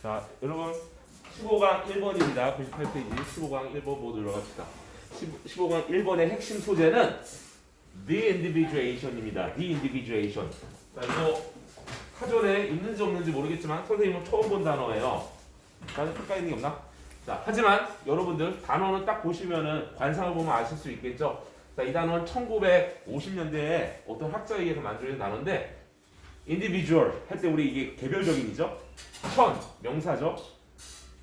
자, 여러분 15강 1번입니다. 98페이지 15강 1번 보도록 합시다. 15강 1번의 핵심 소재는 the individuation입니다. the individuation. 자, 이거 사전에 있는지 없는지 모르겠지만 선생님은 처음 본 단어예요. 다른 특가 있는 게 없나? 자, 하지만 여러분들 단어는 딱 보시면은 관상을 보면 아실 수 있겠죠. 자, 이 단어는 1950년대에 어떤 학자에 의해서 만들어진 단어인데 individual 할 때 우리 이게 개별적인이죠. 천 명사죠.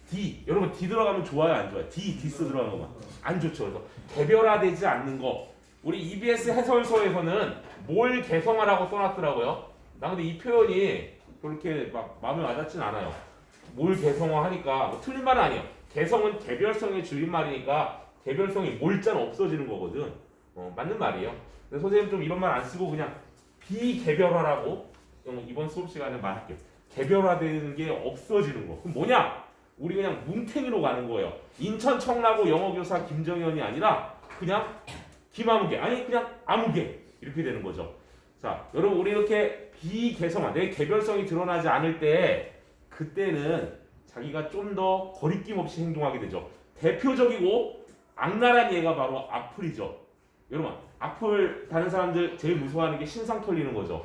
D 여러분 D 들어가면 좋아요 안 좋아요? 디스 들어가는 거만 안 좋죠. 그래서 개별화되지 않는 거. 우리 EBS 해설서에서는 뭘 개성하라고 써놨더라고요. 나 근데 이 표현이 그렇게 막 마음에 와닿진 않아요. 뭘 개성화하니까 뭐 틀린 말은 아니에요. 개성은 개별성의 줄임말이니까 개별성이 몰자는 없어지는 거거든. 맞는 말이에요. 근데 선생님 좀 이런 말 안 쓰고 그냥 비개별화라고 이번 수업 시간에 말할게요. 개별화되는 게 없어지는 거. 그럼 뭐냐? 우리 그냥 뭉탱이로 가는 거예요. 인천 청라고 영어교사 김정현이 아니라 그냥 김아무개 아니 그냥 아무개 이렇게 되는 거죠. 자, 여러분 우리 이렇게 비개성화 내 개별성이 드러나지 않을 때 그때는 자기가 좀 더 거리낌 없이 행동하게 되죠. 대표적이고 악랄한 예가 바로 악플이죠. 여러분 악플 다른 사람들 제일 무서워하는 게 신상 털리는 거죠.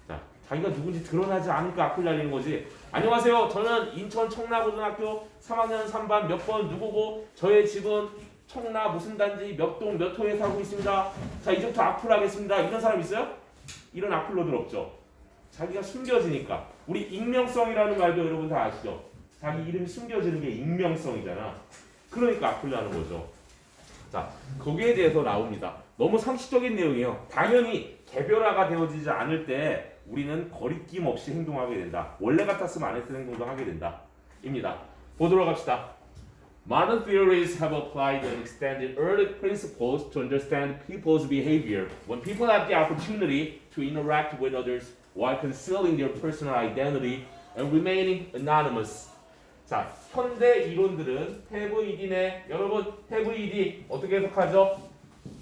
자, 자기가 누군지 드러나지 않으니까 악플 날리는 거지. 안녕하세요. 저는 인천 청라고등학교 3학년 3반 몇 번 누구고 저의 집은 청라 무슨 단지 몇 동 몇 호에 살고 있습니다. 자, 이제부터 악플 하겠습니다. 이런 사람 있어요? 이런 악플러들 없죠. 자기가 숨겨지니까. 우리 익명성이라는 말도 여러분 다 아시죠? 자기 이름이 숨겨지는 게 익명성이잖아. 그러니까 악플 나는 거죠. 자, 거기에 대해서 나옵니다. 너무 상식적인 내용이에요. 당연히 개별화가 되어지지 않을 때 우리는 거리낌 없이 행동하게 된다. 원래 같았으면 안 했던 행동도 하게 된다. 입니다. 보도록 합시다. Modern theories have applied and extended early principles to understand people's behavior when people have the opportunity to interact with others while concealing their personal identity and remaining anonymous. 자, 현대 이론들은 have ed네. 여러분 have ed 어떻게 해석하죠?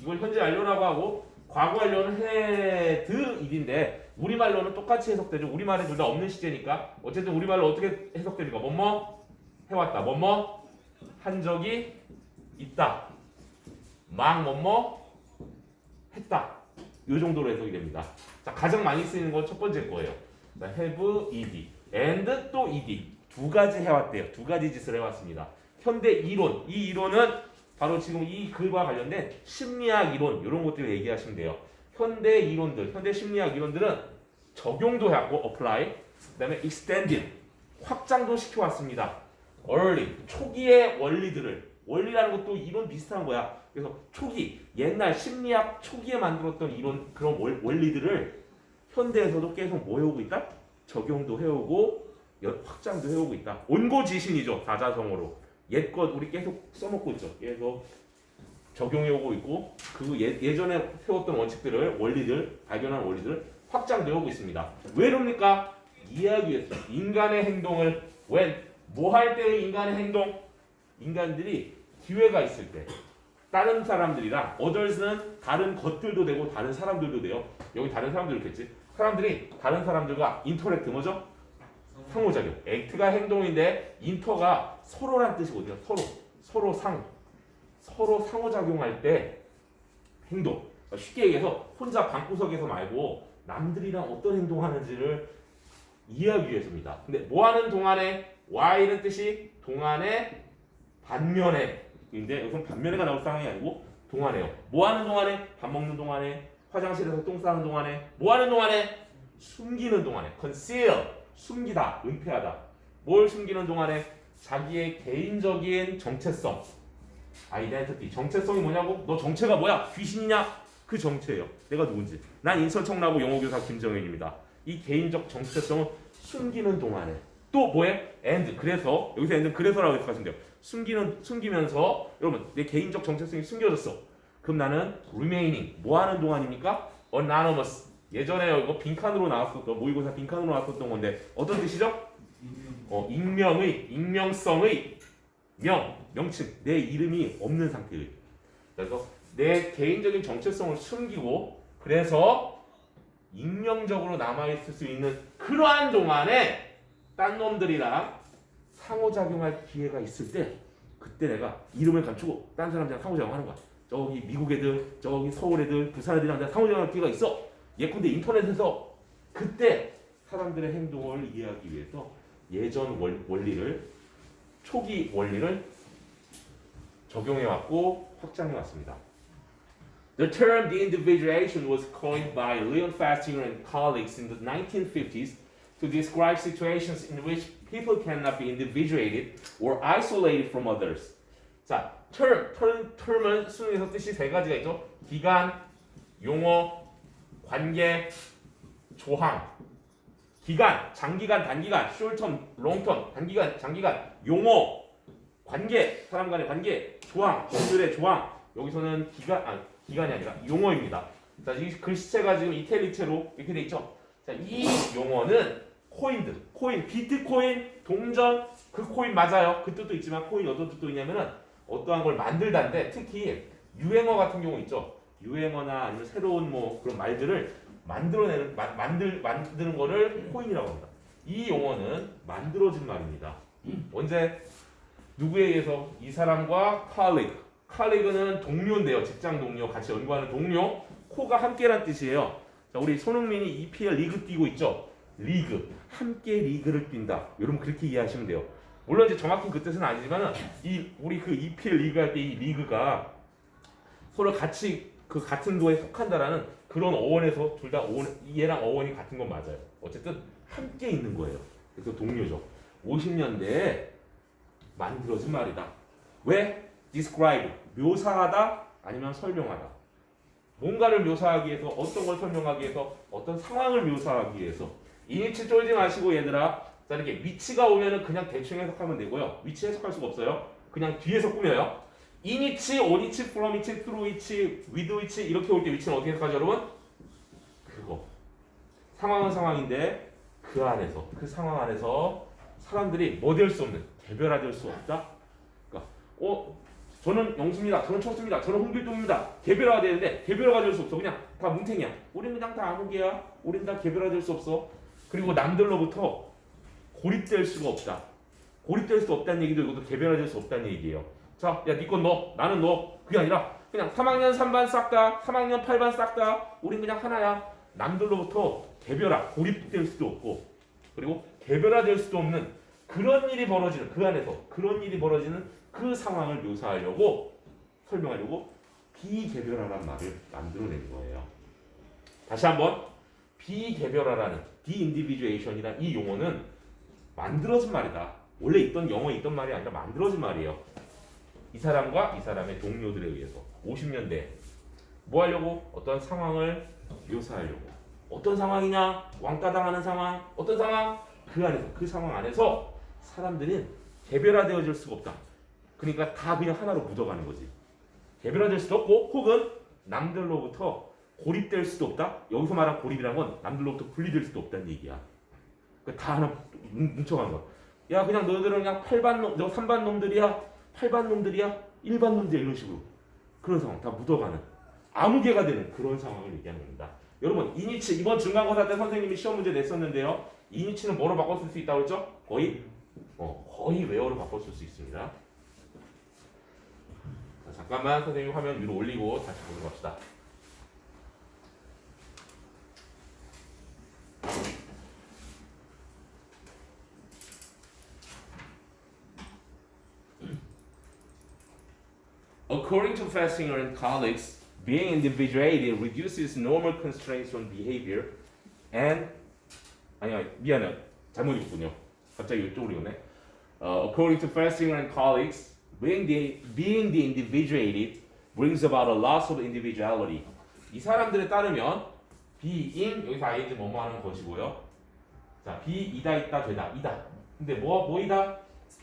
이걸 현재 완료라고 하고 과거 완료는 had ed인데 우리말로는 똑같이 해석되죠. 우리말에 둘 다 없는 시제니까 어쨌든 우리말로 어떻게 해석됩니까? 뭐뭐 해왔다. 뭐뭐 한 적이 있다. 막 뭐뭐 했다. 이 정도로 해석이 됩니다. 자, 가장 많이 쓰이는 건 첫 번째 거예요. 자, have ed and 또 ed 두 가지 해왔대요. 두 가지 짓을 해왔습니다. 현대 이론, 이 이론은 바로 지금 이 글과 관련된 심리학 이론 이런 것들을 얘기하시면 돼요. 현대 이론들, 현대 심리학 이론들은 적용도 해왔고 apply, 그다음에 extended 확장도 시켜왔습니다. early 초기의 원리들을 원리라는 것도 이론 비슷한 거야. 그래서 초기 옛날 심리학 초기에 만들었던 이론 그런 원리들을 현대에서도 계속 뭐 해오고 있다? 적용도 해오고 확장도 해오고 있다. 온고지신이죠. 다자성어로 옛것 우리 계속 써먹고 있죠. 계속 적용해오고 있고 그 예전에 세웠던 원칙들을 원리들 발견한 원리들을 확장도 해오고 있습니다. 왜 그럽니까? 이해하기 위해서 인간의 행동을 뭐 할 때의 인간의 행동 인간들이 기회가 있을 때 다른 사람들이랑 others는 다른 것들도 되고 다른 사람들도 돼요. 여기 다른 사람들 있겠지. 사람들이 다른 사람들과 인터랙트 뭐죠? 상호작용. 액트가 행동인데 인터가 서로란 뜻이거든요. 서로 상호작용할 때 행동. 쉽게 얘기해서 혼자 방구석에서 말고 남들이랑 어떤 행동하는지를 이해하기 위해서입니다. 근데 뭐하는 동안에 while은 뜻이 동안에 반면에 인데 여기서 반면에가 나올 상황이 아니고 동안에요. 뭐하는 동안에 밥 먹는 동안에 화장실에서 똥 싸는 동안에 뭐하는 동안에 숨기는 동안에 conceal 숨기다, 은폐하다. 뭘 숨기는 동안에 자기의 개인적인 정체성, 아이덴티티. 정체성이 뭐냐고? 너 정체가 뭐야? 귀신이냐? 그 정체예요. 내가 누군지. 난 인천 청라고 영어교사 김정현입니다. 이 개인적 정체성을 숨기는 동안에 또 뭐해? and. 그래서 여기서 and는 그래서라고 해석하시면 돼요. 숨기면서 여러분 내 개인적 정체성이 숨겨졌어. 그럼 나는 remaining 뭐하는 동안입니까? anonymous. 예전에 이거 빈칸으로 나왔었던 모의고사 빈칸으로 나왔었던 건데 어떤 뜻이죠? 익명의 익명성의 명칭 내 이름이 없는 상태의. 그래서 내 개인적인 정체성을 숨기고 그래서 익명적으로 남아있을 수 있는 그러한 동안에 딴 놈들이랑 상호작용할 기회가 있을 때 그때 내가 이름을 감추고 딴 사람들이랑 상호작용하는 거야. 저기 미국 애들, 저기 서울 애들, 부산 애들이랑 내가 상호작용할 기회가 있어. 예컨대 인터넷에서 그때 사람들의 행동을 이해하기 위해서 예전 원리를 초기 원리를 적용해 왔고 확장해 왔습니다. The term de-individuation was coined by Leon Festinger and colleagues in the 1950s to describe situations in which people cannot be individuated or isolated from others. 자, term은 수능에서 뜻이 세 가지가 있죠. 기간, 용어, 관계, 조항. 기간, 장기간, 단기간, short term, long term, 단기간, 장기간, 용어, 관계, 사람 간의 관계, 조항, 것들의 조항. 여기서는 기간이 아니라 용어입니다. 자, 이 글씨체가 지금 이탈릭체로 이렇게 돼 있죠. 자, 이 용어는 코인, 비트코인, 동전, 그 코인 맞아요. 그 뜻도 있지만 코인 어떤 뜻도 있냐면은 어떠한 걸 만들다인데 특히 유행어 같은 경우 있죠. 유행어나 아니면 새로운 뭐 그런 말들을 만드는 거를 코인이라고 합니다. 이 용어는 만들어진 말입니다. 언제 누구에 의해서 이 사람과 colleague는 동료인데요. 직장 동료, 같이 연구하는 동료. 코가 함께란 뜻이에요. 자, 우리 손흥민이 EPL 리그 뛰고 있죠. 리그, 함께 리그를 뛴다. 여러분 그렇게 이해하시면 돼요. 물론 이제 정확히 그 뜻은 아니지만은 우리 그 EPL 리그 할 때 이 리그가 서로 같이 그 같은 도에 속한다라는 그런 어원에서 둘 다 얘랑 어원이 같은 건 맞아요. 어쨌든 함께 있는 거예요. 그래서 동료죠. 50년대에 만들어진 말이다. 왜? describe, 묘사하다 아니면 설명하다. 뭔가를 묘사하기 위해서 어떤 걸 설명하기 위해서 어떤 상황을 묘사하기 위해서 이니치 쫄지 마시고 얘들아. 자, 이렇게 위치가 오면은 그냥 대충 해석하면 되고요. 위치 해석할 수가 없어요. 그냥 뒤에서 꾸며요. 이니치, 온이치, 프롬이치, 트루이치, 위드이치 이렇게 올 때 위치는 어떻게 해석하죠, 여러분? 그거. 상황은 상황인데 그 안에서 그 상황 안에서 사람들이 뭐 될 수 없는 개별화될 수 없다. 그러니까 저는 영수입니다. 저는 철수입니다. 저는 홍길동입니다. 개별화가 되는데 개별화가 될 수 없어. 그냥 다 뭉탱이야. 우린 그냥 다 아무개야. 우린 다 개별화될 수 없어. 그리고 남들로부터 고립될 수가 없다. 고립될 수 없다는 얘기도 이것도 개별화될 수 없다는 얘기예요. 자, 야, 니 건 너, 나는 너. 그게 아니라 그냥 3학년 3반 싹 다, 3학년 8반 싹 다. 우린 그냥 하나야. 남들로부터 개별화, 고립될 수도 없고 그리고 개별화될 수도 없는 그런 일이 벌어지는 그 안에서 그런 일이 벌어지는 그 상황을 묘사하려고 설명하려고 비개별화라는 말을 만들어낸 거예요. 다시 한번 비개별화라는 de-individuation이란 이 용어는 만들어진 말이다. 원래 있던 영어에 있던 말이 아니라 만들어진 말이에요. 이 사람과 이 사람의 동료들에 의해서 50년대 뭐 하려고? 어떤 상황을 묘사하려고. 어떤 상황이냐? 왕따 당하는 상황. 어떤 상황? 그 안에서 그 상황 안에서 사람들은 개별화되어질 수가 없다. 그러니까 다 그냥 하나로 묻어가는 거지. 개별화될 수도 없고 혹은 남들로부터 고립될 수도 없다. 여기서 말한 고립이란 건 남들로부터 분리될 수도 없다는 얘기야. 그러니까 다 하나 뭉쳐가는 거야. 야, 그냥 너희들은 그냥 8반 놈, 너 3반 놈들이야. 8반 놈들이야. 1반 놈들이야. 이런 식으로. 그런 상황. 다 묻어가는. 아무개가 되는 그런 상황을 얘기하는 겁니다. 여러분, 이니치 이번 중간고사 때 선생님이 시험 문제 냈었는데요. 이니치는 뭐로 바꿔 쓸 수 있다고 했죠? 거의 where로 바꿔 쓸 수 있습니다. 자, 잠깐만 선생님 화면 위로 올리고 다시 보도록 합시다. According to Festinger and colleagues, being individuated reduces normal constraints on behavior and 미안해 잘못 읽었군요. 갑자기 이쪽으로 오네. According to Festinger and colleagues, being the individuated brings about a loss of individuality. 이 사람들에 따르면 being 여기서 ing 뭐뭐 하는 것이고요. 자, be이다 있다 되다 이다. 근데 뭐이다?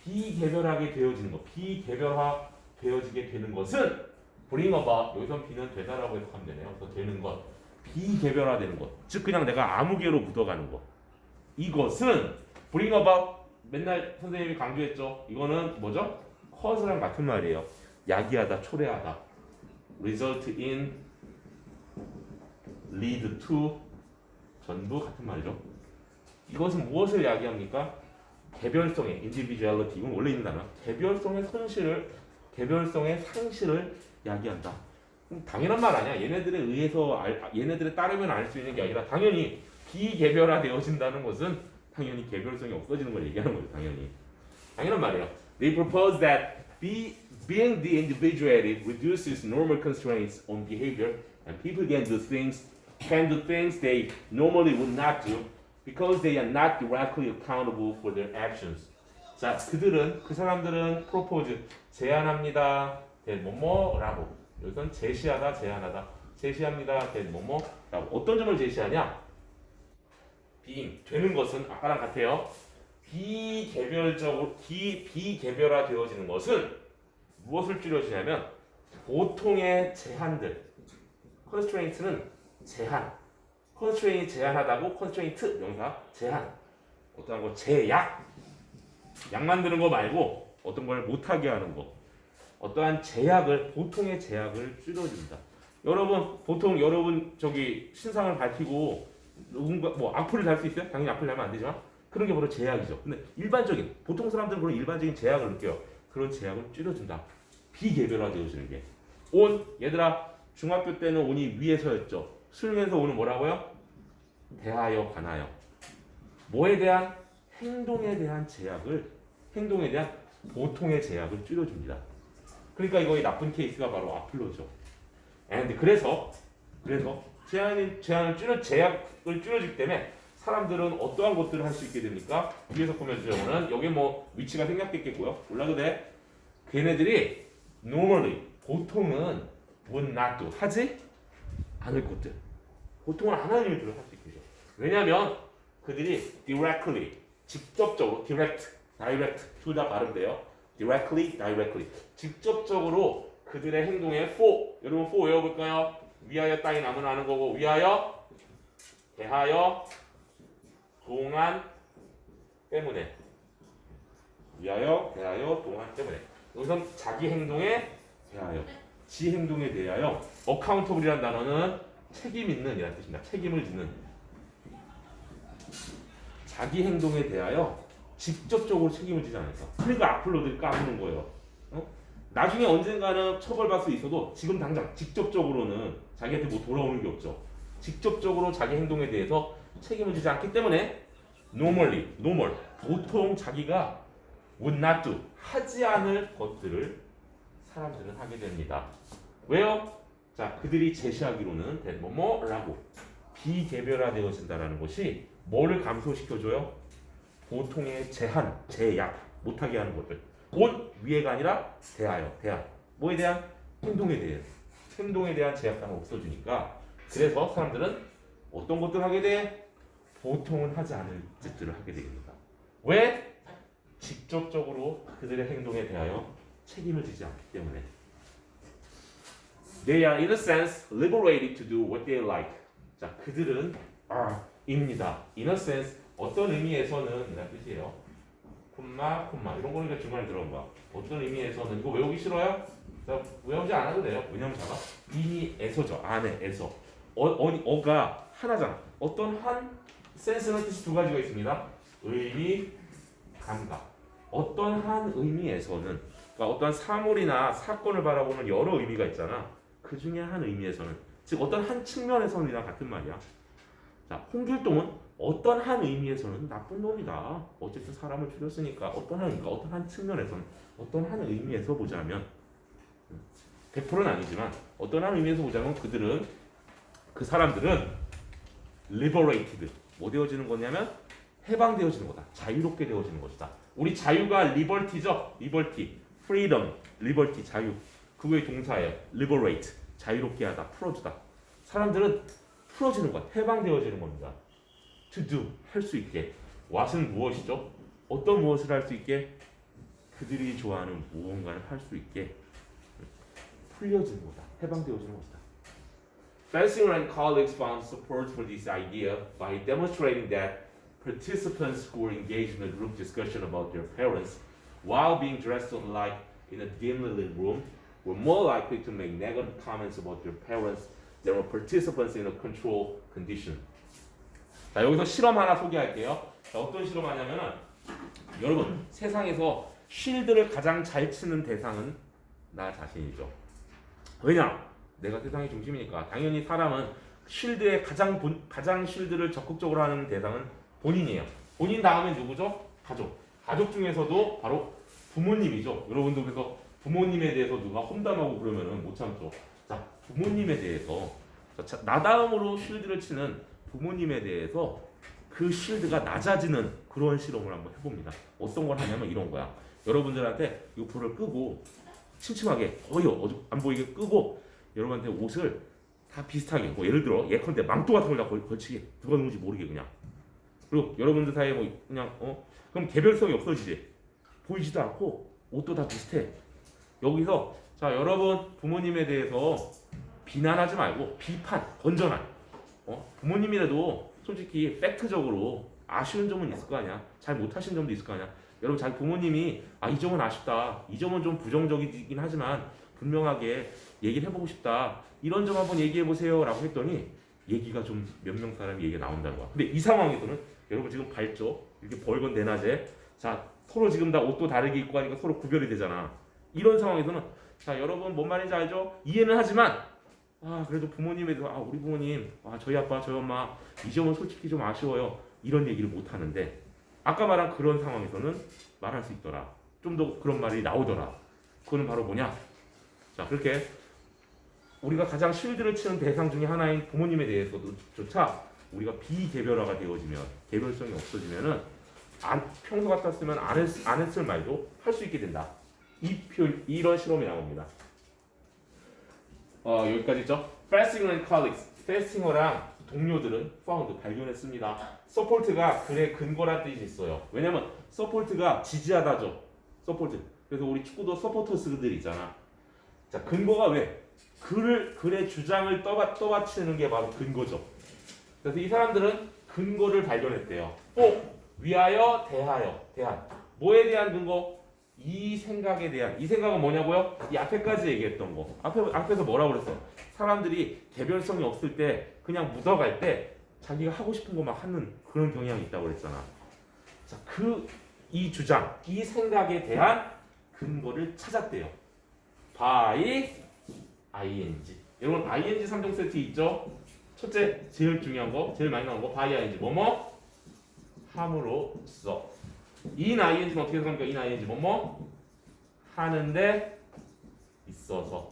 비개별하게 되어지는 것. 비개별화 되어지게 되는 것은 bring about 여기서 B는 되다라고 해석하면 되네요. 그래서 되는 것, 비개별화되는 것, 즉 그냥 내가 아무개로 묻어가는 것. 이것은 bring about 맨날 선생님이 강조했죠. 이거는 뭐죠? cause랑 같은 말이에요. 야기하다, 초래하다. result in, lead to 전부 같은 말이죠. 이것은 무엇을 야기합니까? 개별성의 individuality, 이건 원래 있는 단어. 개별성의 상실을 야기한다. 당연한 말 아니야. 얘네들에 따르면 알 수 있는 게 아니라 당연히 비개별화되어진다는 것은 당연히 개별성이 없어지는 걸 얘기하는 거죠. 당연한 말이에요. They propose that being de-individuated reduces normal constraints on behavior, and people can do things they normally would not do because they are not directly accountable for their actions. 자, 그 사람들은 propose, 제안합니다. 뭐뭐라고. 여기서는 제시하다, 제안하다. 제시합니다. 뭐뭐라고. 어떤 점을 제시하냐? being, 되는 것은 아까랑 같아요. 비개별화되어지는 것은 무엇을 줄여주냐면 보통의 제한들. constraint는 제한. constraint 제한하다고 constraint 명사 제한. 어떤 거 제약. 약 만드는 거 말고 어떤 걸 못하게 하는 거. 어떠한 보통의 제약을 줄여준다. 여러분 저기 신상을 밝히고 누군가 악플을 달 수 있어요? 당연히 악플 달면 안 되지만 그런 게 바로 제약이죠. 근데 보통 사람들은 그런 일반적인 제약을 느껴요. 그런 제약을 줄여준다. 비개별화되어지는 게. 얘들아 중학교 때는 온이 위에서였죠. 수능에서 오는 뭐라고요? 대하여 관하여. 뭐에 대한? 행동에 대한 보통의 제약을 줄여줍니다. 그러니까 이거의 나쁜 케이스가 바로 악플로죠. 그래서 제약을 줄여주기 때문에 사람들은 어떠한 것들을 할 수 있게 됩니까? 위에서 보면 여기 위치가 생략됐겠고요. 몰라도 돼. 걔네들이 normally 보통은 would not do 하지 않을 것들. 보통은 안 하는 일들을 할 수 있게 돼요. 왜냐하면 그들이 directly 직접적으로 direct 둘 다 발음돼요. directly 직접적으로 그들의 행동에 여러분 for 외워볼까요? 위하여 땅이 나무는 아는 거고 위하여 대하여 동안 때문에 여기선 자기 행동에 대하여 지 행동에 대하여 accountable이라는 단어는 책임 있는 이라는 뜻입니다. 책임을 지는 자기 행동에 대하여 직접적으로 책임을 지지 않아서 그러니까 악플러들이 까부는 거예요. 나중에 언젠가는 처벌받을 수 있어도 지금 당장 직접적으로는 자기한테 돌아오는 게 없죠. 직접적으로 자기 행동에 대해서 책임을 지지 않기 때문에 normal 보통 자기가 would not do 하지 않을 것들을 사람들은 하게 됩니다. 왜요? 자, 그들이 제시하기로는 뭐뭐라고 비개별화되어진다라는 것이 뭐를 감소시켜줘요? 보통의 제약 못하게 하는 것들. 위에가 아니라 대한 뭐에 대한? 행동에 대한 제약감을 없어주니까 그래서 사람들은 어떤 것들을 하게 돼? 보통은 하지 않을 짓들을 하게 됩니다. 왜? 직접적으로 그들의 행동에 대하여 책임을 지지 않기 때문에. They are in a sense liberated to do what they like. 자, 그들은 입니다. In a sense 어떤 의미에서는 이란 뜻이에요. 콤마 이런 거니까 중간에 들어온 거야. 어떤 의미에서는 이거 외우기 싫어요? 자, 외우지 않아도 돼요. 왜냐면 자가 의미에서죠. 안에에서 어가 하나잖아. 어떤 한 센스는 뜻이 두 가지가 있습니다. 의미, 감각. 어떤 한 의미에서는 그러니까 어떤 사물이나 사건을 바라보는 여러 의미가 있잖아. 그 중에 한 의미에서는 즉 어떤 한 측면에서는이랑 같은 말이야. 자, 홍길동은 어떤 한 의미에서는 나쁜 놈이다. 어쨌든 사람을 죽였으니까 어떤 한 측면에서는 어떤 한 의미에서 보자면 100%는 아니지만 어떤 한 의미에서 보자면 그 사람들은 liberated 뭐 되어지는 거냐면 해방되어지는 거다. 자유롭게 되어지는 것이다. 우리 자유가 liberty죠. liberty, freedom, liberty 자유. 그거의 동사예요. liberate 자유롭게 하다, 풀어주다. 사람들은 풀어지는 것, 해방되어지는 겁니다. To do 할 수 있게. what은 무엇이죠? 어떤 무엇을 할 수 있게? 그들이 좋아하는 무언가를 할 수 있게 풀려지는 거다. 해방되어지는 것이다. Fessinger and colleagues found support for this idea by demonstrating that participants who were engaged in a group discussion about their parents while being dressed alike in a dimly lit room were more likely to make negative comments about their parents than were participants in a control condition. 자, 여기서 실험 하나 소개할게요. 자, 어떤 실험하냐면은 여러분 세상에서 쉴드를 가장 잘 치는 대상은 나 자신이죠. 왜냐? 내가 세상의 중심이니까. 당연히 사람은 쉴드에 가장 쉴드를 적극적으로 하는 대상은 본인이에요. 본인 다음에 누구죠? 가족. 가족 중에서도 바로 부모님이죠. 여러분도 그래서 부모님에 대해서 누가 험담하고 그러면은 못 참죠. 자, 부모님에 대해서 나 다음으로 쉴드를 치는 부모님에 대해서 그 쉴드가 낮아지는 그런 실험을 한번 해봅니다. 어떤 걸 하냐면 이런 거야. 여러분들한테 이 불을 끄고 침침하게 거의 안 보이게 끄고 여러분한테 옷을 다 비슷하게 뭐 예를 들어 예컨대 망토 같은 걸 다 걸치게 누가 누군지 모르게 그냥 그리고 여러분들 사이에 뭐 그냥 그럼 개별성이 없어지지 보이지도 않고 옷도 다 비슷해 여기서 자 여러분 부모님에 대해서 비난하지 말고 비판 건전한 부모님이라도 솔직히 팩트적으로 아쉬운 점은 있을 거 아니야 잘 못하신 점도 있을 거 아니야 여러분 자기 부모님이 이 점은 아쉽다 이 점은 좀 부정적이긴 하지만 분명하게 얘기를 해보고 싶다 이런 점 한번 얘기해보세요 라고 했더니 얘기가 좀 몇 명 사람이 얘기가 나온다는 거야 근데 이 상황에서는 여러분 지금 밝죠 이렇게 벌건 대낮에 자 서로 지금 다 옷도 다르게 입고 하니까 서로 구별이 되잖아 이런 상황에서는 자 여러분 뭔 말인지 알죠 이해는 하지만 그래도 부모님에 대해서 우리 부모님 저희 아빠 저희 엄마 이 점은 솔직히 좀 아쉬워요 이런 얘기를 못 하는데 아까 말한 그런 상황에서는 말할 수 있더라 좀 더 그런 말이 나오더라 그거는 바로 뭐냐 자 그렇게 우리가 가장 쉴드를 치는 대상 중에 하나인 부모님에 대해서조차 우리가 비개별화가 되어지면 개별성이 없어지면은 평소 같았으면 안 했을 말도 할 수 있게 된다 이런 실험이 나옵니다 여기까지 있죠 Festinger and colleagues Festinger랑 동료들은 found 발견했습니다 support가 글의 근거란 뜻이 있어요 왜냐면 support가 지지하다죠 support 그래서 우리 축구도 supporters들이 있잖아 자 근거가 왜 글의 주장을 떠받치는 게 바로 근거죠 그래서 이 사람들은 근거를 발견했대요 위하여 대한 뭐에 대한 근거 이 생각에 대한 이 생각은 뭐냐고요 이 앞에까지 얘기했던 거 앞에서 뭐라고 그랬어 사람들이 개별성이 없을 때 그냥 묻어갈 때 자기가 하고 싶은 것만 하는 그런 경향이 있다고 그랬잖아 자 이 주장 이 생각에 대한 근거를 찾았대요 by ing 여러분 ing 3종 세트 있죠 첫째 제일 중요한 거 제일 많이 나온 거 by ing 뭐뭐 함으로써 in ing는 어떻게 생각합니까 in ing 뭐뭐 하는데 있어서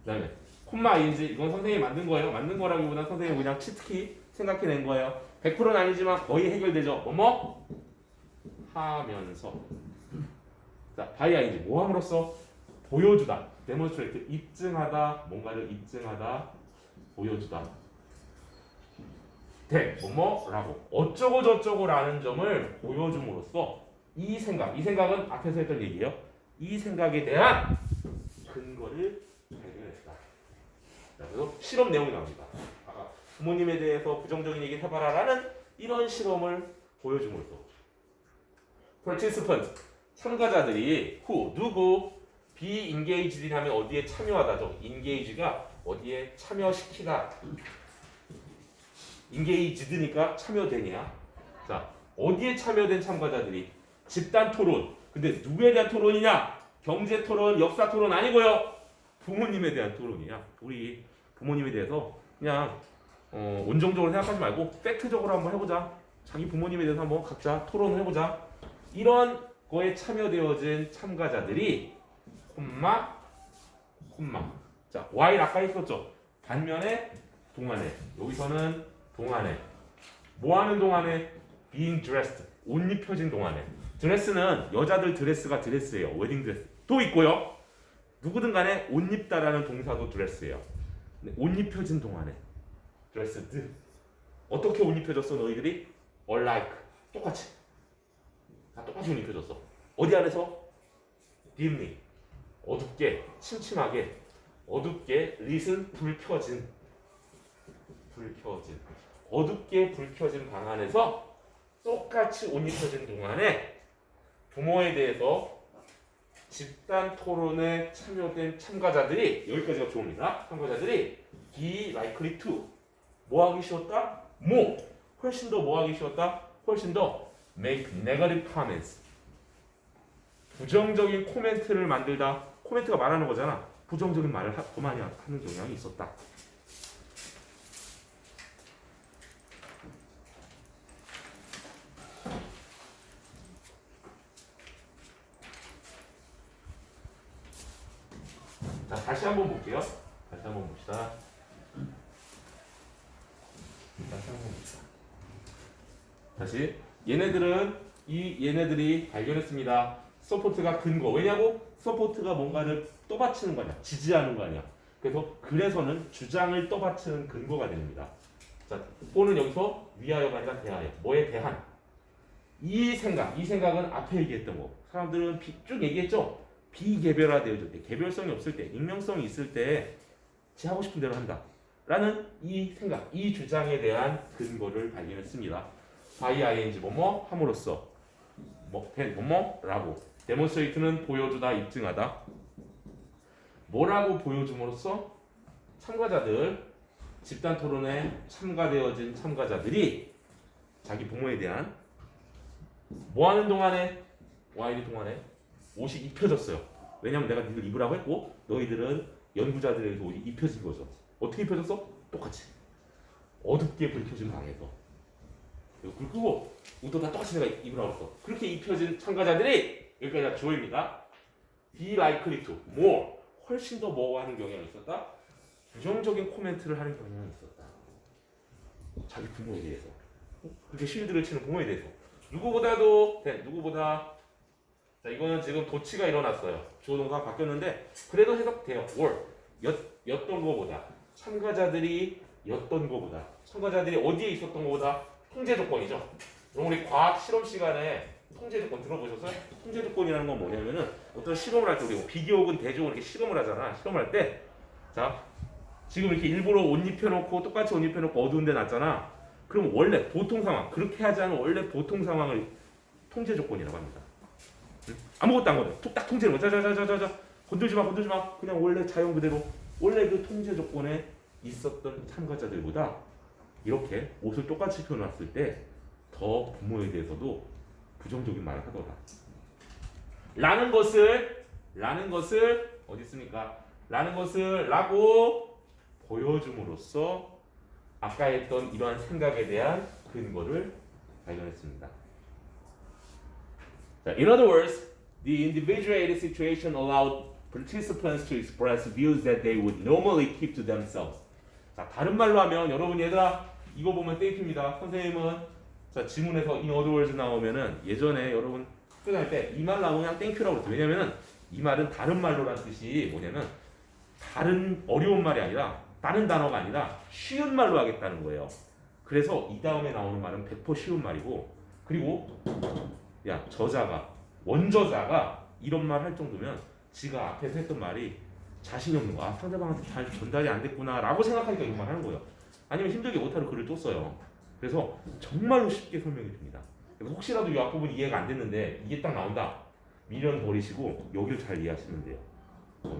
그 다음에 콤마 ing 이건 선생님이 만든 거예요 만든 거라기보다 선생님이 그냥 치트키 생각해낸 거예요 100%는 아니지만 거의 해결되죠 뭐뭐 하면서 자 by ing 뭐 함으로써 보여주다 demonstrate 입증하다 뭔가를 입증하다 보여주다 뭐뭐라고 어쩌고 저쩌고라는 점을 보여줌으로써 이 생각은 앞에서 했던 얘기예요 이 생각에 대한 근거를 발견했다 자, 그래서 실험 내용이 나옵니다 부모님에 대해서 부정적인 얘기를 해봐라라는 이런 실험을 보여줌으로써 participant 참가자들이 누구 be engaged 하면 어디에 참여하다죠. engage가 어디에 참여시키다. engaged니까 참여되냐. 자, 어디에 참여된 참가자들이 집단 토론. 근데 누구에 대한 토론이냐? 경제 토론, 역사 토론 아니고요. 부모님에 대한 토론이야. 우리 부모님에 대해서 그냥 온정적으로 생각하지 말고 팩트적으로 한번 해보자. 자기 부모님에 대해서 한번 각자 토론을 해보자. 이런 거에 참여되어진 참가자들이 콤마 자 while 아까 있었죠 반면에 동안에 여기서는 동안에 뭐하는 동안에 being dressed 옷 입혀진 동안에 드레스는 여자들 드레스가 드레스예요 웨딩 드레스 또 있고요 누구든 간에 옷 입다라는 동사도 드레스예요 옷 입혀진 동안에 dressed 어떻게 옷 입혀졌어 너희들이 alike 똑같이 다 똑같이 옷 입혀졌어 어디 안에서 dimly 어둡게 침침하게 어둡게 릿은 불 켜진 어둡게 불 켜진 방 안에서 똑같이 옷 입혀진 동안에 부모에 대해서 집단 토론에 참여된 참가자들이 여기까지가 좋습니다. 참가자들이 be likely to 뭐 하기 쉬웠다? 훨씬 더 뭐 하기 쉬웠다? 훨씬 더 make negative comments 부정적인 코멘트를 만들다. 코멘트가 말하는 거잖아. 부정적인 말을 더 많이 하는 경향이 있었다. 자, 다시 한번 볼게요. 다시 한번 봅시다. 다시 한번 봅시다. 다시 얘네들이 발견했습니다. 서포트가 근거. 왜냐고? 서포트가 뭔가를 떠받치는 거 아니야. 지지하는 거 아니야. 그래서는 주장을 떠받치는 근거가 됩니다. 자, 또는 여기서 위하여가 아니라 대하여. 뭐에 대한? 이 생각은 앞에 얘기했던 거. 사람들은 쭉 얘기했죠. 비개별화되어질 때, 개별성이 없을 때, 익명성이 있을 때, 지 하고 싶은 대로 한다. 라는 이 생각, 이 주장에 대한 근거를 발견했습니다. by ing 뭐뭐 함으로써 뭐뭐라고 demonstrate는 보여주다, 입증하다. 뭐라고 보여줌으로써 참가자들 집단 토론에 참가되어진 참가자들이 자기 부모에 대한 뭐 하는 동안에 옷이 입혀졌어요. 왜냐면 내가 니들 입으라고 했고 너희들은 연구자들에게서 옷이 입혀진 거죠. 어떻게 입혀졌어? 똑같이 어둡게 불 켜진 방에서 그리고 옷도 다 똑같이 내가 입으라고 했어. 그렇게 입혀진 참가자들이 여기까지 다 주어입니다. be likely to more 훨씬 더 뭐 하는 경향이 있었다? 부정적인 코멘트를 하는 경향이 있었다. 자기 부모에 대해서 그렇게 실드를 치는 부모에 대해서 누구보다 자, 이거는 지금 도치가 일어났어요. 주어 동사가 바뀌었는데 그래도 해석돼요. 였던 거보다 참가자들이 어디에 있었던 거보다 통제 조건이죠. 그럼 우리 과학 실험 시간에 통제 조건 들어보셨어요? 통제 조건이라는 건 뭐냐면은 어떤 실험을 할 때 우리 비교 혹은 대조를 이렇게 실험을 하잖아. 실험을 할 때 자, 지금 이렇게 일부러 옷 입혀놓고 똑같이 옷 입혀놓고 어두운 데 놨잖아. 그럼 원래 보통 상황, 그렇게 하지 않은 원래 보통 상황을 통제 조건이라고 합니다. 아무것도 안 건드. 딱 통제를 자자자자자 건들지 마. 그냥 원래 자연 그대로 원래 그 통제 조건에 있었던 참가자들보다 이렇게 옷을 똑같이 입혀놨을 때 더 부모에 대해서도 부정적인 말을 하더라. 라는 것을 어디 있습니까? 라는 것을 라고 보여줌으로써 아까 했던 이러한 생각에 대한 근거를 발견했습니다. 자, in other words, the individuated situation allowed participants to express views that they would normally keep to themselves. 자, 다른 말로 하면 여러분 얘들아 이거 보면 땡큐입니다. 선생님은 자 지문에서 in other words 나오면은 예전에 여러분 학교 다닐 때 이 말 나오면 그냥 땡큐라고 그랬어요. 왜냐면은 이 말은 다른 말로라는 뜻이 뭐냐면 다른 어려운 말이 아니라 다른 단어가 아니라 쉬운 말로 하겠다는 거예요. 그래서 이 다음에 나오는 말은 100% 쉬운 말이고 그리고 야 원저자가 이런 말 할 정도면 지가 앞에서 했던 말이 자신이 없는 거야. 상대방한테 잘 전달이 안 됐구나 라고 생각하니까 이런 말 하는 거예요. 아니면 힘들게 못하러 글을 또 써요. 그래서 정말로 쉽게 설명이 됩니다. 혹시라도 이 앞부분 이해가 안 됐는데 이게 딱 나온다. 미련 버리시고 여기를 잘 이해하시면 돼요.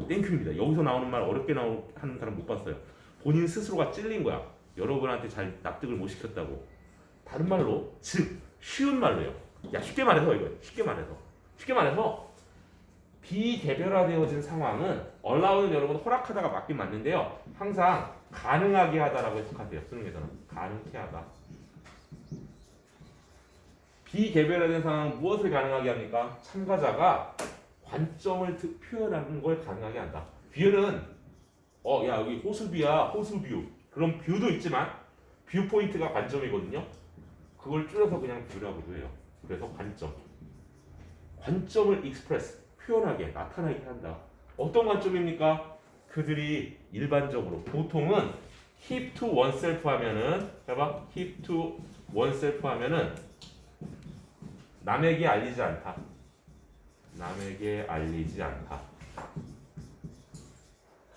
땡큐입니다. 여기서 나오는 말 어렵게 하는 사람 못 봤어요. 본인 스스로가 찔린 거야. 여러분한테 잘 납득을 못 시켰다고. 다른 말로 즉 쉬운 말로요. 야 쉽게 말해서 쉽게 말해서 비개별화되어진 상황은 allow는 여러분 허락하다가 맞긴 맞는데요. 항상 가능하게 하다라고 해석하세요. 수능에서는 가능케 하다. 비개별화된 상황은 무엇을 가능하게 합니까? 참가자가 관점을 표현하는 걸 가능하게 한다. 뷰는 야 여기 호수뷰야 호수뷰. 그럼 뷰도 있지만 뷰 포인트가 관점이거든요. 그걸 줄여서 그냥 뷰라고도 해요. 그래서 관점을 express 표현하게 나타나게 한다. 어떤 관점입니까? 그들이 일반적으로 보통은 keep to oneself 하면은 봐봐 keep to oneself 하면은 남에게 알리지 않다.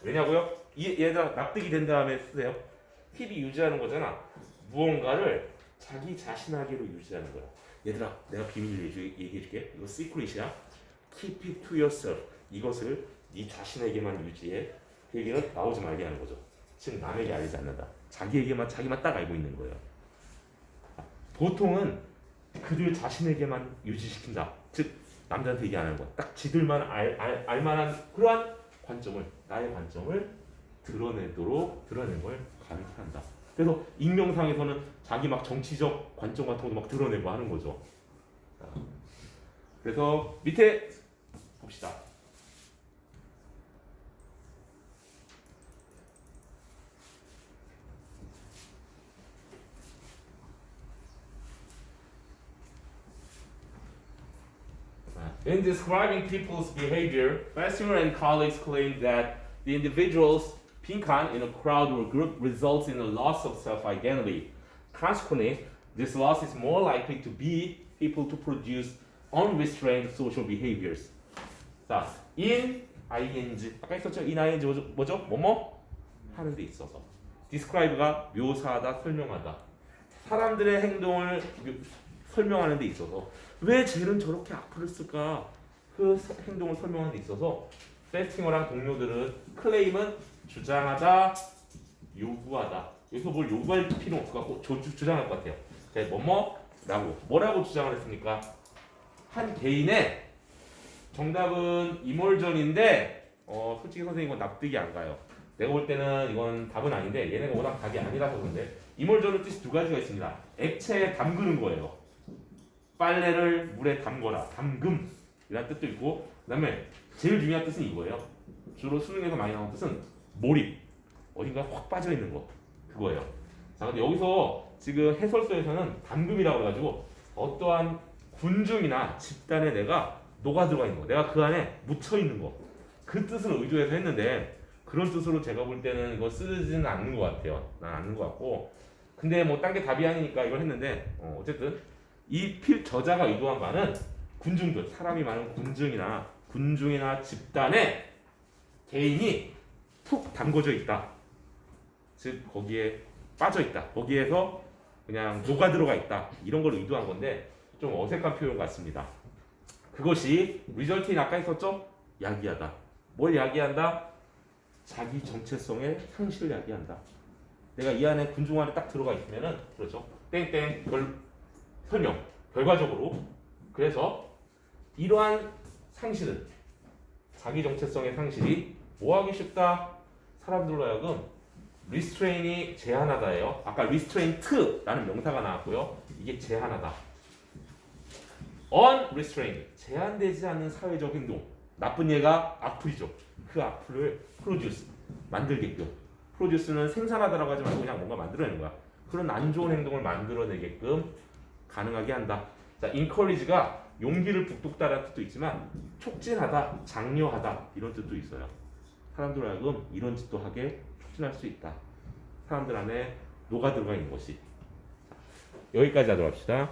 왜냐고요? 얘들아 납득이 된 다음에 쓰세요. keep이 유지하는 거잖아. 무언가를 자기 자신에게로 유지하는 거야. 얘들아 내가 비밀 얘기해줄게. 이거 시크릿이야. Keep it to yourself. 이것을 네 자신에게만 유지해. 그 얘기는 나오지 말게 하는 거죠. 즉 남에게 알리지 않는다. 자기만 딱 알고 있는 거예요. 보통은 그들 자신에게만 유지시킨다. 즉 남들한테 얘기 안 하는 거야. 딱 지들만 알만한 그러한 관점을, 나의 관점을 드러내는 걸 가르쳐한다. 그래서 익명상에서는 자기 막 정치적 관점 같은 것도 막 드러내고 하는 거죠. 그래서 밑에 봅시다. In describing people's behavior, Festinger and colleagues claim that the individual's 빈칸 in a crowd or group results in a loss of self-identity. Consequently, this loss is more likely to be people to produce unrestrained social behaviors. 자, in ing 아까 있었죠? in ing 뭐죠? 뭐뭐 하는 데 있어서. describe가 묘사하다, 설명하다. 사람들의 행동을 설명하는 데 있어서 왜 쟤는 저렇게 악플을 쓸까? 그 행동을 설명하는 데 있어서 페스팅어랑 동료들은 클레임은 주장하다, 요구하다. 여기서 뭘 요구할 필요는 없을 것 같고 주장할 것 같아요. 뭐라고 주장을 했습니까? 한 개인의 정답은 이몰전인데 솔직히 선생님 이건 납득이 안 가요. 내가 볼 때는 이건 답은 아닌데 얘네가 워낙 답이 아니라서 그런데 이몰전은 뜻이 두 가지가 있습니다. 액체에 담그는 거예요. 빨래를 물에 담거라. 담금이라는 뜻도 있고 그 다음에 제일 중요한 뜻은 이거예요. 주로 수능에서 많이 나오는 뜻은 몰입. 어딘가 확 빠져있는 거. 그거예요. 자, 근데 여기서 지금 해설서에서는 담금이라고 해가지고 어떠한 군중이나 집단에 내가 녹아 들어가 있는 거. 내가 그 안에 묻혀 있는 거. 그 뜻을 의도해서 했는데 그런 뜻으로 제가 볼 때는 이거 쓰지는 않는 것 같아요. 난 않는 것 같고. 근데 뭐 딴 게 답이 아니니까 이걸 했는데 어쨌든 이 저자가 의도한 바는 군중들, 사람이 많은 군중이나 집단에 개인이 푹 담궈져 있다. 즉 거기에 빠져 있다. 거기에서 그냥 녹아 들어가 있다. 이런 걸 의도한 건데 좀 어색한 표현 같습니다. 그것이 리절트인 아까 했었죠? 야기하다. 뭘 야기한다? 자기 정체성의 상실을 야기한다. 내가 이 안에 군중 안에 딱 들어가 있으면은 그렇죠. 땡땡 설명. 결과적으로 그래서 이러한 상실은 자기 정체성의 상실이 뭐하기 쉽다? 사람들로 하여금 restrain이 제한하다예요. 아까 restraint라는 명사가 나왔고요. 이게 제한하다. unrestrained 제한되지 않는 사회적 행동. 나쁜 예가 악플이죠. 그 악플을 produce 만들게끔. produce는 생산하다라고 하지 말고 그냥 뭔가 만들어내는 거야. 그런 안 좋은 행동을 만들어내게끔 가능하게 한다. 자, encourage가 용기를 북돋다라는 뜻도 있지만 촉진하다, 장려하다 이런 뜻도 있어요. 사람들 하여금 이런 짓도 하게 촉진할 수 있다. 사람들 안에 녹아 들어가 있는 것이. 여기까지 하도록 합시다.